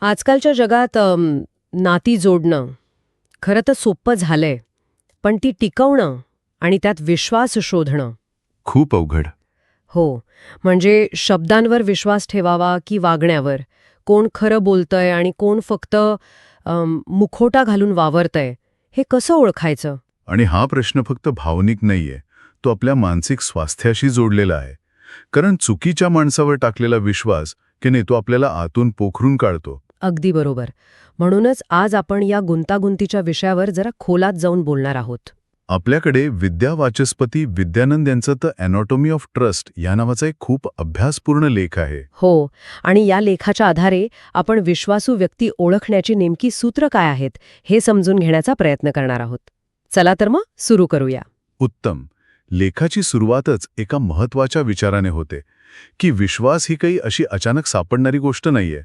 आजकालच्या जगात नाती जोडणं खरं तर सोपं झालंय, पण ती टिकवणं आणि त्यात विश्वास शोधणं. खूप अवघड. हो, म्हणजे शब्दांवर विश्वास ठेवावा की वागण्यावर, कोण खरं बोलतंय आणि कोण फक्त मुखोटा घालून वावरतंय, हे कसं ओळखायचं? आणि हा प्रश्न फक्त भावनिक नाहीये, तो आपल्या मानसिक स्वास्थ्याशी जोडलेला आहे. कारण चुकीच्या माणसावर टाकलेला विश्वास की नाही तो आपल्याला आतून पोखरून काढतो. अगदी बरोबर. म्हणूनच आज आपण या गुंतागुंतीच्या विषयावर जरा खोलात जाऊन बोलणार आहोत. आपल्याकडे विद्या वाचस्पती विद्यानंद यांचं द अॅनॉटॉमी ऑफ ट्रस्ट या नावाचा एक खूप अभ्यासपूर्ण लेख आहे. हो, आणि या लेखाच्या आधारे आपण विश्वासू व्यक्ती ओळखण्याची नेमकी सूत्र काय आहेत हे समजून घेण्याचा प्रयत्न करणार आहोत. चला तर मग सुरू करूया. उत्तम. लेखाची सुरुवातच एका महत्वाच्या विचाराने होते की विश्वास ही काही अशी अचानक सापडणारी गोष्ट नाहीये.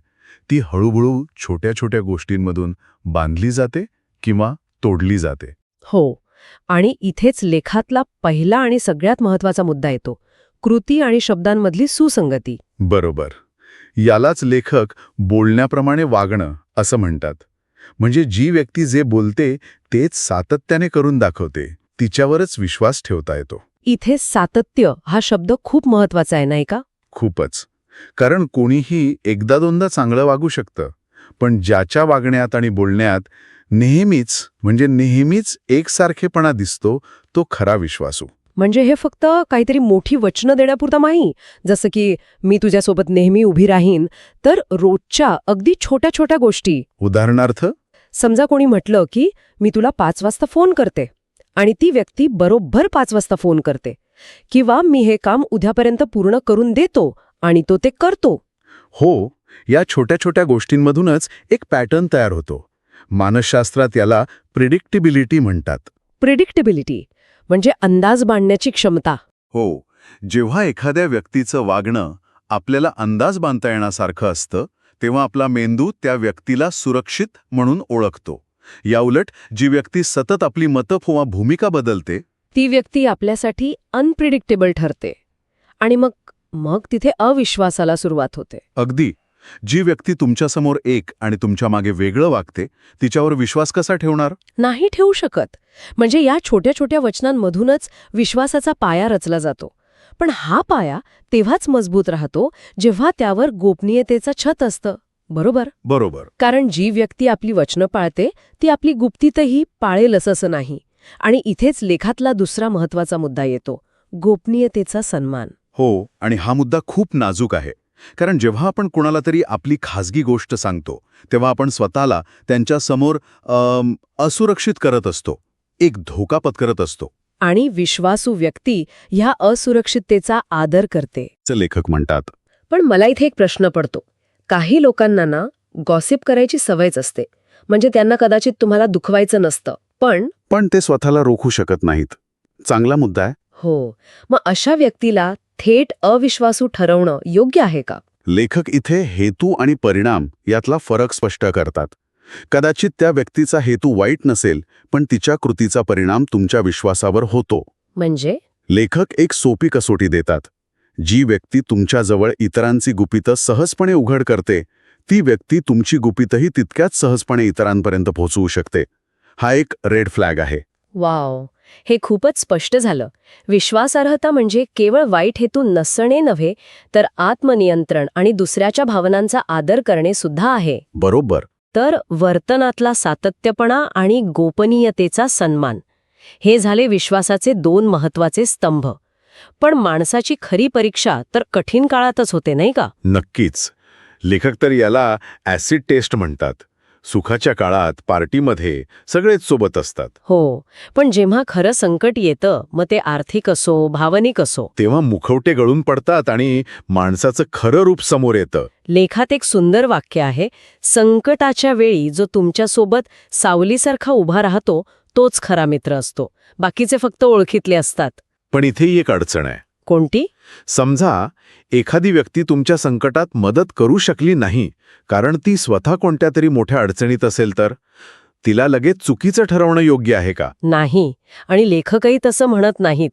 ती हळूहळू छोट्या छोट्या गोष्टींमधून बांधली जाते किंवा तोडली जाते. हो, आणि इथेच लेखातला पहिला आणि सगळ्यात महत्वाचा मुद्दा येतो, कृती आणि शब्दांमधली सुसंगती. बरोबर. यालाच लेखक बोलण्याप्रमाणे वागणं असं म्हणतात. म्हणजे जी व्यक्ती जे बोलते तेच सातत्याने करून दाखवते, तिच्यावरच विश्वास ठेवता येतो. इथे सातत्य हा शब्द खूप महत्वाचा आहे, नाही का? खूपच. कारण कोणीही एकदा दोनदा चांगलं वागू शकतं, पण ज्याच्या वागण्यात आणि बोलण्यात नेहमीच एकसारखेपणा दिसतो, तो खरा विश्वासू. म्हणजे हे फक्त काहीतरी मोठी वचनं देण्यापुरता नाही, जसं की मी तुझ्यासोबत नेहमी उभी राहीन, तर रोजच्या अगदी छोट्या छोट्या गोष्टी. उदाहरणार्थ, समजा कोणी म्हटलं की मी तुला 5 वाजता फोन करते, आणि ती व्यक्ती बरोबर 5 वाजता फोन करते, किंवा मी हे काम उद्यापर्यंत पूर्ण करून देतो आणि तो ते करतो. हो, या छोट्या छोट्या गोष्टींमधूनच एक पॅटर्न तयार होतो. मानसशास्त्रात याला प्रिडिक्टिबिलिटी म्हणतात. प्रिडिक्टेबिलिटी म्हणजे अंदाज बांधण्याची क्षमता. हो, जेव्हा एखाद्या व्यक्तीचं वागणं आपल्याला अंदाज बांधता येण्यासारखं असतं, तेव्हा आपला मेंदू त्या व्यक्तीला सुरक्षित म्हणून ओळखतो. याउलट जी व्यक्ती सतत आपली मतं किंवा भूमिका बदलते, ती व्यक्ती आपल्यासाठी अनप्रिडिक्टेबल ठरते, आणि मग तिथे अविश्वासाला सुरुवात होते. अगदी. जी व्यक्ती तुमच्यासमोर एक आणि तुमच्या मागे वेगळं वागते, तिच्यावर विश्वास कसा ठेवणार? नाही ठेवू शकत. म्हणजे या छोट्या छोट्या वचनांमधूनच विश्वासाचा पाया रचला जातो. पण हा पाया तेव्हाच मजबूत राहतो जेव्हा त्यावर गोपनीयतेचं छत असतं. बरोबर? बरोबर. कारण जी व्यक्ती आपली वचनं पाळते ती आपली गुप्तीतही पाळेलच असं नाही. आणि इथेच लेखातला दुसरा महत्वाचा मुद्दा येतो, गोपनीयतेचा सन्मान. हो, आणि हा मुद्दा खूप नाजूक आहे. कारण जेव्हा आपण कुणाला तरी आपली खाजगी गोष्ट सांगतो, तेव्हा आपण स्वतःला त्यांच्यासमोर असुरक्षित करत असतो, एक धोका पत्करत असतो. आणि विश्वासू व्यक्ती ह्या असुरक्षिततेचा आदर करते, असं लेखक म्हणतात. पण मला इथे एक प्रश्न पडतो. काही लोकांना ना गॉसिप करायची सवयच असते. म्हणजे त्यांना कदाचित तुम्हाला दुखवायचं नसतं, पण ते स्वतःला रोखू शकत नाहीत. चांगला मुद्दा आहे. हो, मग अशा व्यक्तीला थेट अविश्वासू ठरवणं योग्य आहे का? लेखक इथे हेतू आणि परिणाम यातला फरक स्पष्ट करतात. कदाचित त्या व्यक्तीचा हेतू वाईट नसेल, पण तिच्या कृतीचा परिणाम तुमच्या विश्वासावर होतो. म्हणजे लेखक एक सोपी कसोटी देतात. जी व्यक्ती तुमच्याजवळ इतरांची गुपितं सहजपणे उघड करते, ती व्यक्ती तुमची गुपितंही तितक्याच सहजपणे इतरांपर्यंत पोहोचवू शकते. हा एक रेड फ्लॅग आहे. वाव, हे खूपच स्पष्ट झालं. विश्वासार्हता म्हणजे केवळ वाईट हेतू नसणे नव्हे, तर आत्मनियंत्रण आणि दुसऱ्याच्या भावनांचा आदर करणे सुद्धा आहे. बरोबर. तर वर्तनातला सातत्यपणा आणि गोपनीयतेचा सन्मान, हे झाले विश्वासाचे 2 महत्वाचे स्तंभ. पण माणसाची खरी परीक्षा तर कठीण काळातच होते, नाही का? नक्कीच. लेखक तर याला ॲसिड टेस्ट म्हणतात. सुखाच्या काळात पार्टीमध्ये सगळेच सोबत असतात. हो, पण जेव्हा खरं संकट येतं, मग ते आर्थिक असो, भावनिक असो, तेव्हा मुखवटे गळून पडतात आणि माणसाचं खरं रूप समोर येतं. लेखात एक सुंदर वाक्य आहे, संकटाच्या वेळी जो तुमच्यासोबत सावलीसारखा उभा राहतो तोच खरा मित्र असतो, बाकीचे फक्त ओळखीतले असतात. पण इथेही एक अडचण आहे. कोणती? समजा एखादी व्यक्ती तुमच्या संकटात मदत करू शकली नाही, कारण ती स्वतः कोणत्या तरी मोठ्या अडचणीत असेल, तर तिला लगेच चुकीचं ठरवणं योग्य आहे का? नाही, आणि लेखकही तसं म्हणत नाहीत.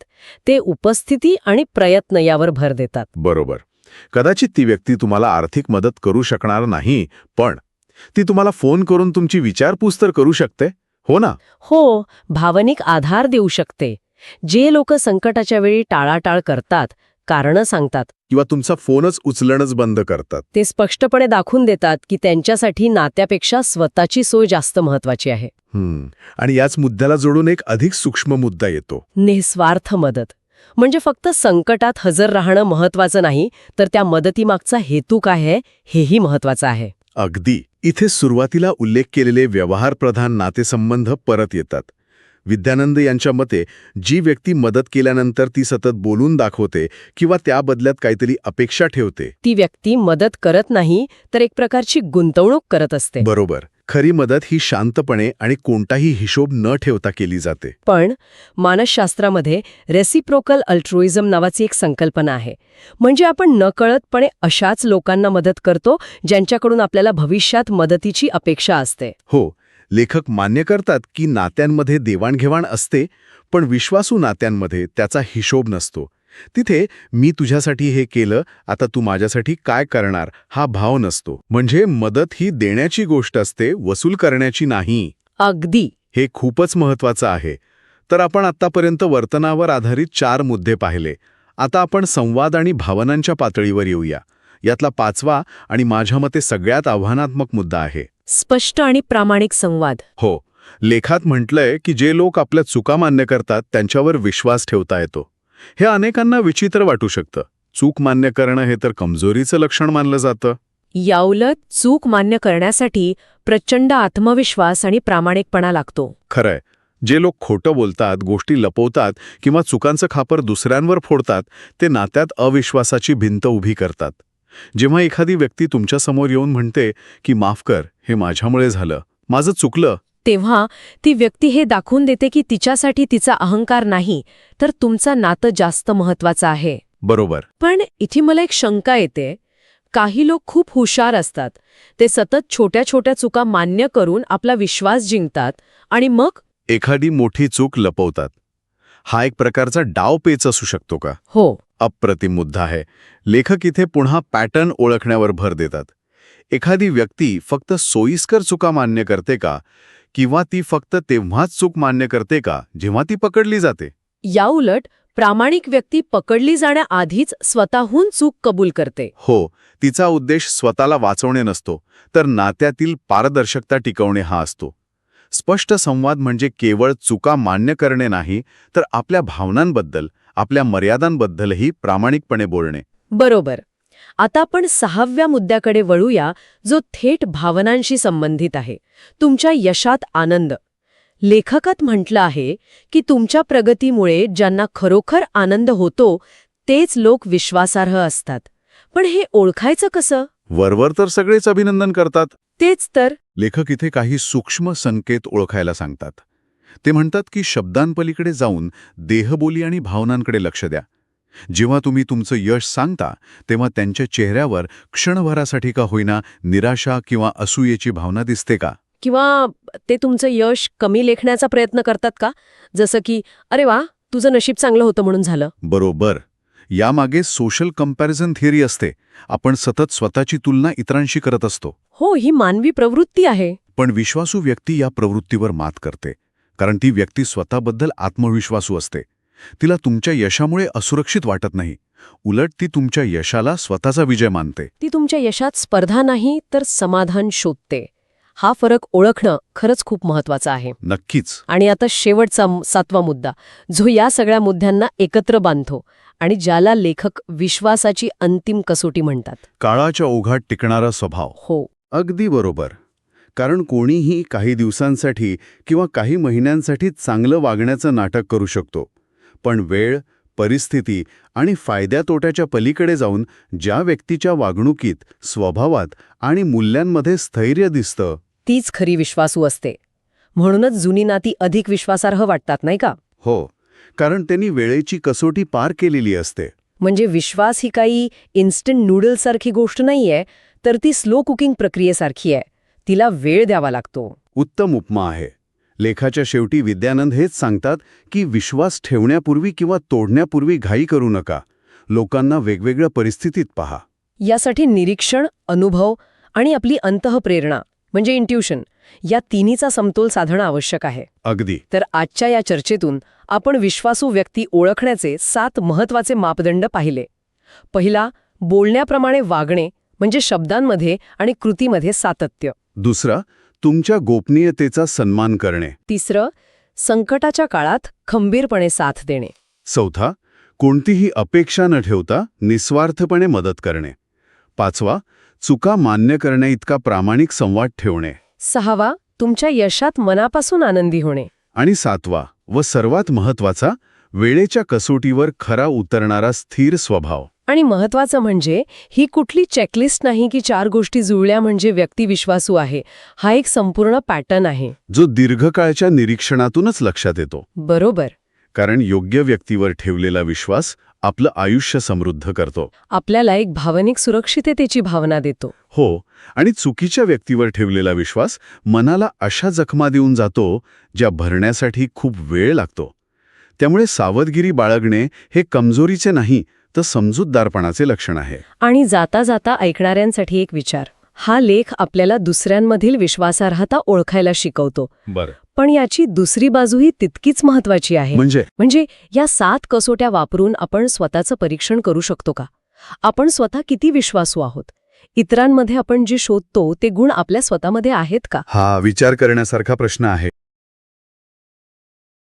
ते उपस्थिती आणि प्रयत्न यावर भर देतात. बरोबर. कदाचित ती व्यक्ती तुम्हाला आर्थिक मदत करू शकणार नाही, पण ती तुम्हाला फोन करून तुमची विचारपूस तर करू शकते, हो ना? हो, भावनिक आधार देऊ शकते. जे लोक संकटाच्या वेळी टाळाटाळ करतात, कारणं सांगतात, किंवा तुमचा फोनच उचलणंच बंद करतात. ते स्पष्टपणे दाखवून देतात की त्यांच्यासाठी नात्यापेक्षा स्वतःची सोय जास्त महत्वाची आहे. आणि याच मुद्द्याला जोडून एक अधिक सूक्ष्म मुद्दा येतो. निस्वार्थ मदत म्हणजे फक्त संकटात हजर राहणं महत्वाचं नाही, तर त्या मदतीमागचा हेतू काय आहे हेही महत्वाचं आहे. अगदी. इथे सुरुवातीला उल्लेख केलेले व्यवहारप्रधान नातेसंबंध परत येतात. विद्यानंद यांच्या मते जी व्यक्ती मदत केल्यानंतर ती सतत बोलून दाखवते किंवा त्या बदल्यात काहीतरी अपेक्षा ठेवते, ती व्यक्ती मदत करत नाही, तर एक प्रकारची गुंतवणूक करत असते. बरोबर. खरी मदत ही शांतपणे आणि कोणताही हिशोब न ठेवता केली जाते. पण मानसशास्त्रामध्ये रेसिप्रोकल अल्ट्रुइझम नावाची एक संकल्पना आहे. म्हणजे आपण नकळतपणे अशाच लोकांना मदत करतो ज्यांच्याकडून आपल्याला भविष्यात मदतीची अपेक्षा असते. हो, लेखक मान्य करतात की नात्यांमध्ये देवाणघेवाण असते, पण विश्वासू नात्यांमध्ये त्याचा हिशोब नसतो. तिथे मी तुझ्यासाठी हे केलं, आता तू माझ्यासाठी काय करणार हा भाव नसतो. म्हणजे मदत ही देण्याची गोष्ट असते, वसूल करण्याची नाही. अगदी. हे खूपच महत्वाचं आहे. तर आपण आत्तापर्यंत वर्तनावर आधारित 4 मुद्दे पाहिले. आता आपण संवाद आणि भावनांच्या पातळीवर येऊया. यातला 5वा आणि माझ्या मते सगळ्यात आव्हानात्मक मुद्दा आहे स्पष्ट आणि प्रामाणिक संवाद. हो, लेखात म्हटलंय की जे लोक आपल्या चुका मान्य करतात त्यांच्यावर विश्वास ठेवता येतो. हे अनेकांना विचित्र वाटू शकतं. चूक मान्य करणं हे तर कमजोरीचं लक्षण मानलं जातं. याउलट चूक मान्य करण्यासाठी प्रचंड आत्मविश्वास आणि प्रामाणिकपणा लागतो. खरंय, जे लोक खोटं बोलतात, गोष्टी लपवतात किंवा चुकांचं खापर दुसऱ्यांवर फोडतात, ते नात्यात अविश्वासाची भिंत उभी करतात. जेव्हा एखादी व्यक्ती तुमच्यासमोर येऊन म्हणते की माफ कर, हे माझ्यामुळे झालं, माझं चुकलं, तेव्हा ती व्यक्ती हे दाखवून देते की तिच्यासाठी तिचा अहंकार नाही, तर तुमचं नातं जास्त महत्वाचं आहे. बरोबर. पण इथे मला एक शंका येते. काही लोक खूप हुशार असतात. ते सतत छोट्या छोट्या चुका मान्य करून आपला विश्वास जिंकतात आणि मग एखादी मोठी चूक लपवतात. हा एक प्रकारचा डावपेच असू शकतो का? हो, अप्रतिम मुद्दा आहे. लेखक इथे पुन्हा पॅटर्न ओळखण्यावर भर देतात. एखादी व्यक्ती फक्त सोयीस्कर चुका मान्य करते का, किंवा ती फक्त तेव्हाच चूक मान्य करते का जेव्हा ती पकडली जाते? याउलट प्रामाणिक व्यक्ती पकडली जाण्याआधीच स्वतःहून चूक कबूल करते. हो, तिचा उद्देश स्वतःला वाचवणे नसतो, तर नात्यातील पारदर्शकता टिकवणे हा असतो. स्पष्ट संवाद म्हणजे केवळ चुका मान्य करणे नाही, तर आपल्या भावनांबद्दल, आपल्या मर्यादांबद्दलही प्रामाणिकपणे बोलणे. बरोबर. आता आपण 6व्या मुद्द्याकडे वळूया, जो थेट भावनांशी संबंधित आहे. तुमच्या यशात आनंद. लेखकात म्हटलं आहे की तुमच्या प्रगतीमुळे ज्यांना खरोखर आनंद होतो तेच लोक विश्वासार्ह असतात. पण हे ओळखायचं कसं? वरवर तर सगळेच अभिनंदन करतात. तेच तर. लेखक इथे काही सूक्ष्म संकेत ओळखायला सांगतात. ते म्हणतात की शब्दांपलीकडे जाऊन देहबोली आणि भावनांकडे लक्ष द्या. जेव्हा तुम्ही तुमचं यश सांगता, तेव्हा त्यांच्या चेहऱ्यावर क्षणभरासाठी का होईना निराशा किंवा असूयेची भावना दिसते का? किंवा ते तुमचं यश कमी लेखण्याचा प्रयत्न करतात का? जसं की अरे वा, तुझं नशीब चांगलं होतं म्हणून झालं. बरोबर. यामागे सोशल कंपॅरिझन थिअरी असते. आपण सतत स्वतःची तुलना इतरांशी करत असतो. हो, ही मानवी प्रवृत्ती आहे. पण विश्वासू व्यक्ती या प्रवृत्तीवर मात करते. कारण ती व्यक्ती स्वतःबद्दल आत्मविश्वासू असते. तिला तुमच्या यशामुळे असुरक्षित वाटत नाही. उलट ती तुमच्या यशाला स्वतःचा विजय मानते. ती तुमच्या यशात स्पर्धा नाही, तर समाधान शोधते. हा फरक ओळखणं खरंच खूप महत्वाचं आहे. नक्कीच. आणि आता शेवटचा 7वा मुद्दा, जो या सगळ्या मुद्द्यांना एकत्र बांधतो आणि ज्याला लेखक विश्वासाची अंतिम कसोटी म्हणतात. काळाच्या ओघात टिकणारा स्वभाव. हो, अगदी बरोबर. कारण कोणीही काही दिवसांसाठी किंवा काही महिन्यांसाठी चांगलं वागण्याचं नाटक करू शकतो. पण वेळ, परिस्थिती आणि फायद्या-तोट्याच्या पलीकडे जाऊन ज्या व्यक्तीच्या वागणुकीत, स्वभावात आणि मूल्यांमध्ये स्थैर्य दिसतं, तीच खरी विश्वासू असते. म्हणूनच जुनी नाती अधिक विश्वासार्ह वाटतात, नाही का? हो, कारण त्यांनी वेळेची कसोटी पार केलेली असते. म्हणजे विश्वास ही काही इन्स्टंट नूडल्ससारखी गोष्ट नाहीये, तर ती स्लो कुकिंग प्रक्रियेसारखी आहे. तिला वेळ द्यावा लागतो. उत्तम उपमा आहे. लेखाच्या शेवटी विद्यानंद हेच सांगतात की विश्वास ठेवण्यापूर्वी किंवा तोडण्यापूर्वी घाई करू नका. लोकांना वेगवेगळ्या परिस्थितीत पहा. यासाठी निरीक्षण, अनुभव आणि आपली अंतःप्रेरणा म्हणजे इंट्युशन, या तिन्हीचा समतोल साधणं आवश्यक आहे. अगदी. तर आजच्या या चर्चेतून आपण विश्वासू व्यक्ती ओळखण्याचे 7 महत्वाचे मापदंड पाहिले. पहिला, बोलण्याप्रमाणे वागणे, म्हणजे शब्दांमध्ये आणि कृतीमध्ये सातत्य. दुसरा, तुमच्या गोपनीयतेचा सन्मान करणे. तिसरं, संकटाच्या काळात खंबीरपणे साथ देणे. चौथा, कोणतीही अपेक्षा न ठेवता निस्वार्थपणे मदत करणे. पाचवा, चुका मान्य करण्याइतका प्रामाणिक संवाद ठेवणे. सहावा, तुमच्या यशात मनापासून आनंदी होणे. आणि सातवा व सर्वात महत्वाचा, वेळेच्या कसोटीवर खरा उतरणारा स्थिर स्वभाव. आणि महत्वाचं म्हणजे ही कुठली चेकलिस्ट नाही की 4 गोष्टी जुळल्या म्हणजे व्यक्ती विश्वासू आहे. हा एक संपूर्ण पॅटर्न आहे. जो दीर्घकाळच्या निरीक्षणातूनच लक्षात येतो. बरोबर. कारण योग्य व्यक्तीवर ठेवलेला विश्वास आपलं आयुष्य समृद्ध करतो. आपल्याला एक भावनिक सुरक्षिततेची भावना देतो. हो, आणि चुकीच्या व्यक्तीवर ठेवलेला विश्वास मनाला अशा जखमा देऊन जातो ज्या भरण्यासाठी खूप वेळ लागतो. त्यामुळे सावधगिरी बाळगणे हे कमजोरीचे नाही तर समजूतदारपणाचे लक्षण आहे. आणि जाता जाता ऐकणाऱ्यांसाठी एक विचार. हा लेख आपल्याला दुसऱ्यांमधील विश्वासार्हता ओळखायला शिकवतो. बरं. पण याची दुसरी बाजूही तितकीच महत्वाची आहे. म्हणजे या 7 कसोट्या वापरून आपण स्वतःचं परीक्षण करू शकतो का? आपण स्वतः किती विश्वासू आहोत? इतरांमध्ये आपण जे शोधतो ते गुण आपल्या स्वतःमध्ये आहेत का? हा विचार करण्यासारखा प्रश्न आहे.